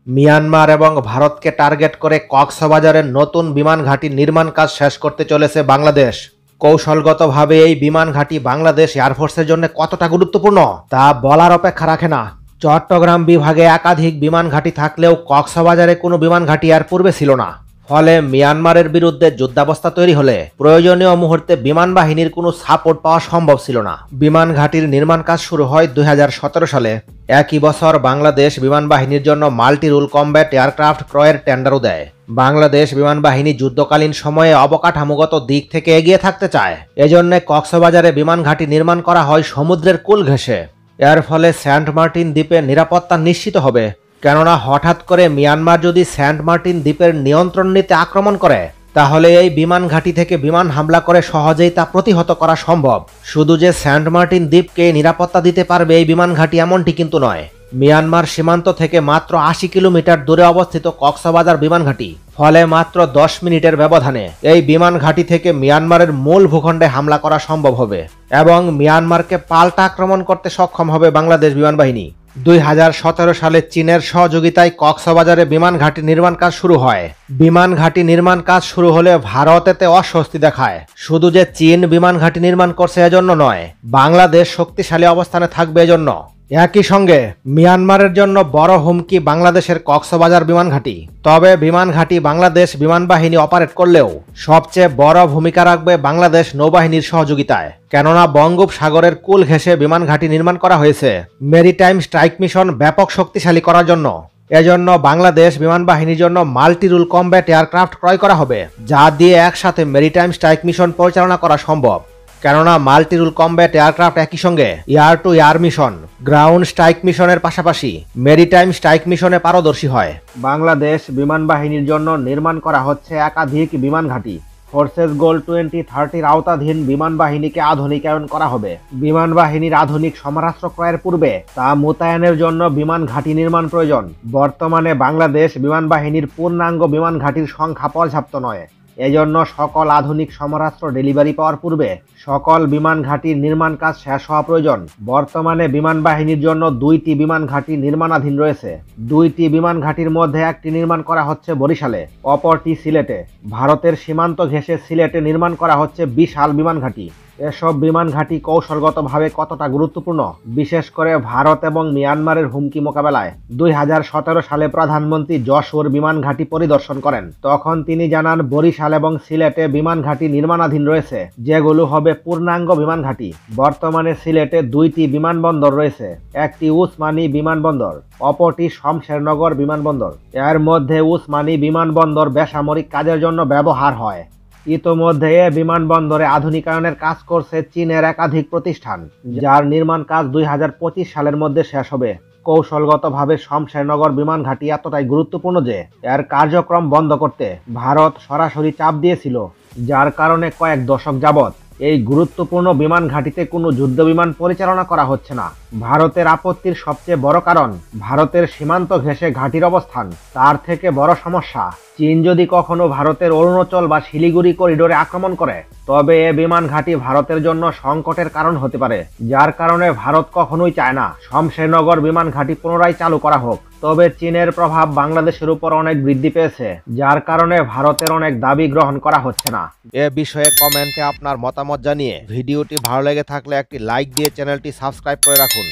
Myanmar এবং ভারতকে target করে কক্সবাজারের নতুন বিমান ঘাঁটি নির্মাণ কাজ শেষ করতে চলেছে বাংলাদেশ। কৌশলগতভাবে এই বিমান ঘাঁটি বাংলাদেশ এয়ারফোর্সের জন্য কতটা গুরুত্বপূর্ণ তা বলার অপেক্ষা রাখে না। চট্টগ্রাম বিভাগে একাধিক বিমান ঘাঁটি থাকলেও কক্সবাজারে কোনো বিমান ঘাঁটি এর পূর্বে ছিল না। ফলে মিয়ানমারের বিরুদ্ধে যুদ্ধাবস্থা তৈরি হলে প্রয়োজনীয় মুহূর্তে বিমান বাহিনীর কোনো সাপোর্ট পাওয়া সম্ভব ছিল না। বিমান ঘাঁটির নির্মাণ কাজ শুরু হয় 2017 সালে। একই বছর বাংলাদেশ বিমান বাহিনীর জন্য মাল্টি রুল কমব্যাট এয়ারক্রাফট ক্রয়ের টেন্ডারও দেয়। বাংলাদেশ বিমান বাহিনী যুদ্ধকালীন সময়ে অবকাঠামোগত দিক থেকে এগিয়ে থাকতে চায়। এজন্য কক্সবাজারে বিমান ঘাঁটি নির্মাণ করা হয় সমুদ্রের কূল ঘেঁষে। এর ফলে সেন্ট মার্টিন দ্বীপের নিরাপত্তা নিশ্চিত হবে। কেননা হঠাৎ করে মিয়ানমার যদি সেন্ট মার্টিন দ্বীপের নিয়ন্ত্রণ নিতে আক্রমণ করে তাহলে এই বিমান ঘাঁটি থেকে বিমান হামলা করে সহজেই তা প্রতিহত করা সম্ভব। শুধু যে সেন্ট মার্টিন দ্বীপকে নিরাপত্তা দিতে পারবে এই বিমান ঘাঁটি এমনটি কিন্তু নয়। মিয়ানমার সীমান্ত থেকে মাত্র 80 কিলোমিটার দূরে অবস্থিত কক্সবাজার বিমান ঘাঁটি। ফলে মাত্র 10 মিনিটের ব্যবধানে এই বিমান ঘাঁটি থেকে মিয়ানমারের মূল ভূখণ্ডে হামলা করা সম্ভব হবে এবং মিয়ানমারকে পাল্টা আক্রমণ করতে সক্ষম হবে বাংলাদেশ বিমান বাহিনী। 2017 সালে চীনের সহযোগিতায় কক্সবাজারে বিমান ঘাঁটি নির্মাণ কাজ শুরু হয়। বিমান ঘাঁটি নির্মাণ কাজ শুরু হলে ভারত এতে অস্বস্তি দেখায়। শুধু যে চীন বিমান ঘাঁটি নির্মাণ করছে এজন্য নয়, বাংলাদেশ শক্তিশালী অবস্থানে থাকবে এজন্য। একই সঙ্গে মিয়ানমারের জন্য বড় হুমকি বাংলাদেশের কক্সবাজার বিমান ঘাঁটি। তবে বিমান ঘাঁটি বাংলাদেশ বিমান বাহিনী অপারেট করলেও সবচেয়ে বড় ভূমিকা রাখবে বাংলাদেশ নৌবাহিনীর সহযোগিতায়। কেননা বঙ্গোপসাগরের কূল ঘেঁষে বিমান ঘাঁটি নির্মাণ করা হয়েছে মেরিটাইম স্ট্রাইক মিশন ব্যাপক শক্তিশালী করার জন্য। এজন্য বাংলাদেশ বিমান বাহিনীর জন্য মাল্টি রুল কমব্যাট এয়ারক্রাফট ক্রয় করা হবে, যা দিয়ে একসাথে মেরিটাইম স্ট্রাইক মিশন পরিচালনা করা সম্ভব। কেননা মাল্টি রুল কমব্যাট এয়ারক্রাফট একই সঙ্গে air two air mission, ground strike মিশনের পাশাপাশি মেরিটাইম স্ট্রাইক মিশনে পারদর্শী হয়। বাংলাদেশ বিমান বাহিনীর জন্য নির্মাণ করা হচ্ছে একাধিক বিমান ঘাঁটি। ফোর্সেস গোল 2030 আওতাধীন বিমান বাহিনীকে আধুনিকায়ন করা হবে। বিমান বাহিনীর আধুনিক সমরাস্ত্র ক্রয়ের পূর্বে তা মোতায়েনের জন্য বিমান ঘাঁটি নির্মাণ প্রয়োজন। বর্তমানে বাংলাদেশ বিমান বাহিনীর পূর্ণাঙ্গ বিমান ঘাঁটির সংখ্যা পর্যাপ্ত নয়। এজন্য সকল আধুনিক সমরাস্ত্র ডেলিভারি পাওয়ার পূর্বে সকল বিমান ঘাঁটির নির্মাণ কাজ শেষ হওয়া প্রয়োজন। বর্তমানে বিমান বাহিনীর জন্য 2টি বিমান ঘাঁটি নির্মাণাধীন রয়েছে। 2টি বিমান ঘাঁটির মধ্যে একটি নির্মাণ করা হচ্ছে বরিশালে, অপরটি সিলেটে। ভারতের সীমান্ত ঘেঁষে সিলেটে নির্মাণ করা হচ্ছে বিশাল বিমান ঘাঁটি। এসব বিমান ঘাঁটি কৌশলগতভাবে কতটা গুরুত্বপূর্ণ, বিশেষ করে ভারত এবং মিয়ানমারের হুমকি মোকাবেলায়। 2017 সালে প্রধানমন্ত্রী যশোর বিমান ঘাঁটি পরিদর্শন করেন। তখন তিনি জানান বরিশাল এবং সিলেটে বিমান ঘাঁটি নির্মাণাধীন রয়েছে, যেগুলো হবে পূর্ণাঙ্গ বিমান ঘাঁটি। বর্তমানে সিলেটে 2টি বিমানবন্দর রয়েছে, একটি উসমানী বিমানবন্দর, অপরটি শমশেরনগর বিমানবন্দর। এর মধ্যে উসমানী বিমানবন্দর বেসামরিক কাজের জন্য ব্যবহার হয়। ইতোমধ্যে এ বিমানবন্দরে আধুনিকায়নের কাজ করছে চীনের একাধিক প্রতিষ্ঠান, যার নির্মাণ কাজ 2025 সালের মধ্যে শেষ হবে। কৌশলগতভাবে শমশেরনগর বিমান ঘাঁটি এতটাই গুরুত্বপূর্ণ যে এর কার্যক্রম বন্ধ করতে ভারত সরাসরি চাপ দিয়েছিল, যার কারণে কয়েক দশক যাবৎ এই গুরুত্বপূর্ণ বিমান ঘাঁটিতে কোনো যুদ্ধ বিমান পরিচালনা করা হচ্ছে না। ভারতের আপত্তির সবচেয়ে বড় কারণ ভারতের সীমান্ত ঘেঁষে ঘাঁটির অবস্থান। তার থেকে বড় সমস্যা, চীন যদি কখনো ভারতের অরুণাচল বা শিলিগুড়ি করিডোরে আক্রমণ করে তবে এ বিমান ঘাঁটি ভারতের জন্য সংকটের কারণ হতে পারে, যার কারণে ভারত কখনোই চায় না শমশেরনগর বিমান ঘাঁটি পুনরায় চালু করা হোক। তবে চীনের প্রভাব বাংলাদেশের উপর অনেক বৃদ্ধি পেয়েছে, যার কারণে ভারতের অনেক দাবি গ্রহণ করা হচ্ছে না। এ বিষয়ে কমেন্টে আপনার মতামত জানিয়ে ভিডিওটি ভালো লেগে থাকলে একটি লাইক দিয়ে চ্যানেলটি সাবস্ক্রাইব করে রাখুন।